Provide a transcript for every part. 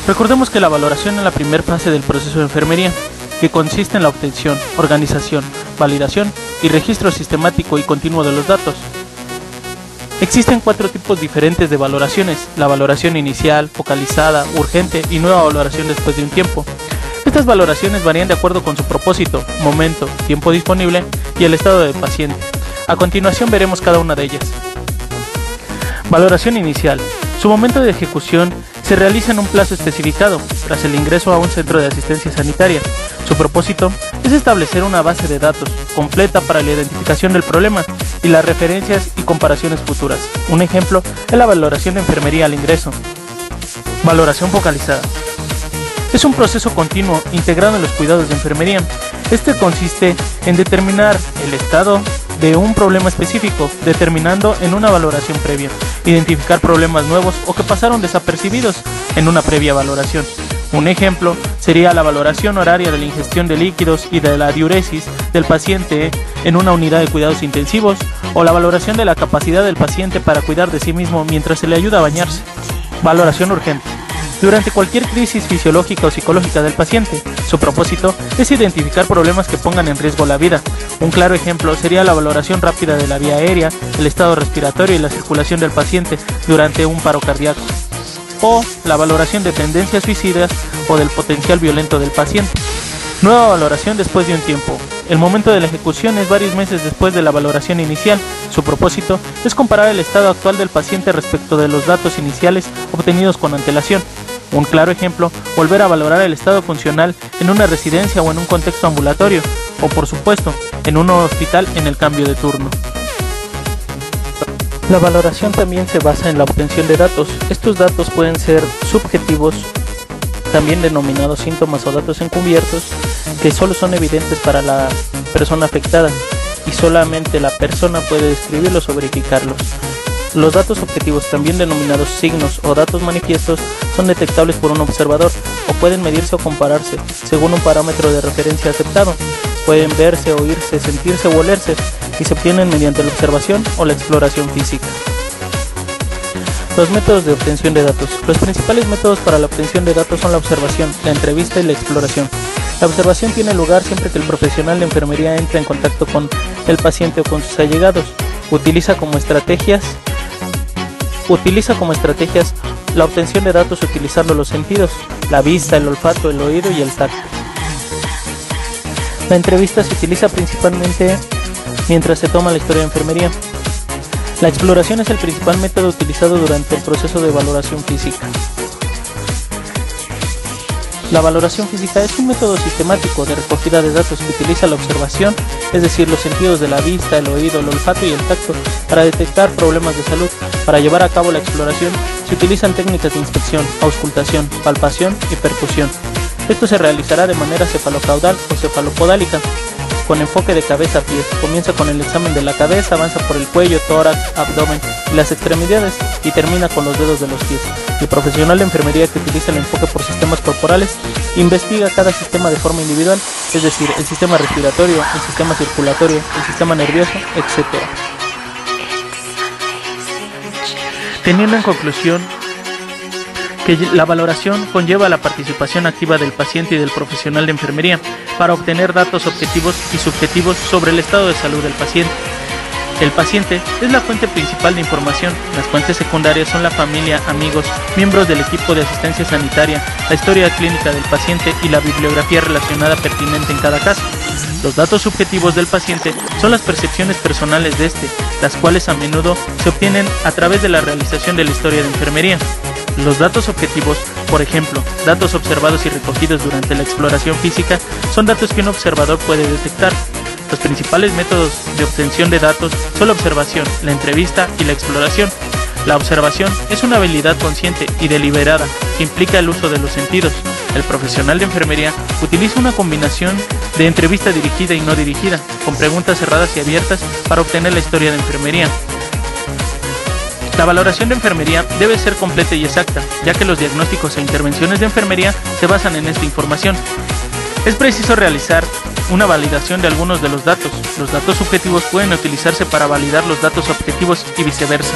Recordemos que la valoración es la primera fase del proceso de enfermería, que consiste en la obtención, organización, validación y registro sistemático y continuo de los datos. Existen 4 tipos diferentes de valoraciones: la valoración inicial, focalizada, urgente y nueva valoración después de un tiempo. Estas valoraciones varían de acuerdo con su propósito, momento, tiempo disponible y el estado del paciente. A continuación veremos cada una de ellas. Valoración inicial. Su momento de ejecución se realiza en un plazo especificado, tras el ingreso a un centro de asistencia sanitaria. Su propósito es establecer una base de datos completa para la identificación del problema y las referencias y comparaciones futuras. Un ejemplo es la valoración de enfermería al ingreso. Valoración focalizada. Es un proceso continuo integrado en los cuidados de enfermería. Este consiste en determinar el estado de un problema específico, determinando en una valoración previa, identificar problemas nuevos o que pasaron desapercibidos en una previa valoración. Un ejemplo sería la valoración horaria de la ingestión de líquidos y de la diuresis del paciente en una unidad de cuidados intensivos, o la valoración de la capacidad del paciente para cuidar de sí mismo mientras se le ayuda a bañarse. Valoración urgente. Durante cualquier crisis fisiológica o psicológica del paciente, su propósito es identificar problemas que pongan en riesgo la vida. Un claro ejemplo sería la valoración rápida de la vía aérea, el estado respiratorio y la circulación del paciente durante un paro cardíaco, o la valoración de tendencias suicidas o del potencial violento del paciente. Nueva valoración después de un tiempo. El momento de la ejecución es varios meses después de la valoración inicial. Su propósito es comparar el estado actual del paciente respecto de los datos iniciales obtenidos con antelación. Un claro ejemplo, volver a valorar el estado funcional en una residencia o en un contexto ambulatorio, o por supuesto, en un hospital en el cambio de turno. La valoración también se basa en la obtención de datos. Estos datos pueden ser subjetivos, también denominados síntomas o datos encubiertos, que solo son evidentes para la persona afectada y solamente la persona puede describirlos o verificarlos. Los datos objetivos, también denominados signos o datos manifiestos, son detectables por un observador o pueden medirse o compararse según un parámetro de referencia aceptado. Pueden verse, oírse, sentirse o olerse y se obtienen mediante la observación o la exploración física. Los métodos de obtención de datos. Los principales métodos para la obtención de datos son la observación, la entrevista y la exploración. La observación tiene lugar siempre que el profesional de enfermería entra en contacto con el paciente o con sus allegados. Utiliza como estrategias la obtención de datos utilizando los sentidos, la vista, el olfato, el oído y el tacto. La entrevista se utiliza principalmente mientras se toma la historia de enfermería. La exploración es el principal método utilizado durante el proceso de valoración física. La valoración física es un método sistemático de recogida de datos que utiliza la observación, es decir, los sentidos de la vista, el oído, el olfato y el tacto, para detectar problemas de salud. Para llevar a cabo la exploración se utilizan técnicas de inspección, auscultación, palpación y percusión. Esto se realizará de manera cefalocaudal o cefalopodálica, con enfoque de cabeza a pies. Comienza con el examen de la cabeza, avanza por el cuello, tórax, abdomen y las extremidades y termina con los dedos de los pies. El profesional de enfermería que utiliza el enfoque por sistemas corporales investiga cada sistema de forma individual, es decir, el sistema respiratorio, el sistema circulatorio, el sistema nervioso, etc. Teniendo en conclusión que la valoración conlleva la participación activa del paciente y del profesional de enfermería para obtener datos objetivos y subjetivos sobre el estado de salud del paciente. El paciente es la fuente principal de información. Las fuentes secundarias son la familia, amigos, miembros del equipo de asistencia sanitaria, la historia clínica del paciente y la bibliografía relacionada pertinente en cada caso. Los datos subjetivos del paciente son las percepciones personales de este, las cuales a menudo se obtienen a través de la realización de la historia de enfermería. Los datos objetivos, por ejemplo, datos observados y recogidos durante la exploración física, son datos que un observador puede detectar. Los principales métodos de obtención de datos son la observación, la entrevista y la exploración. La observación es una habilidad consciente y deliberada que implica el uso de los sentidos. El profesional de enfermería utiliza una combinación de entrevista dirigida y no dirigida, con preguntas cerradas y abiertas para obtener la historia de enfermería. La valoración de enfermería debe ser completa y exacta, ya que los diagnósticos e intervenciones de enfermería se basan en esta información. Es preciso realizar una validación de algunos de los datos. Los datos subjetivos pueden utilizarse para validar los datos objetivos y viceversa.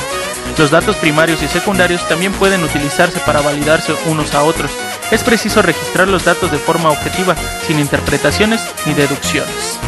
Los datos primarios y secundarios también pueden utilizarse para validarse unos a otros. Es preciso registrar los datos de forma objetiva, sin interpretaciones ni deducciones.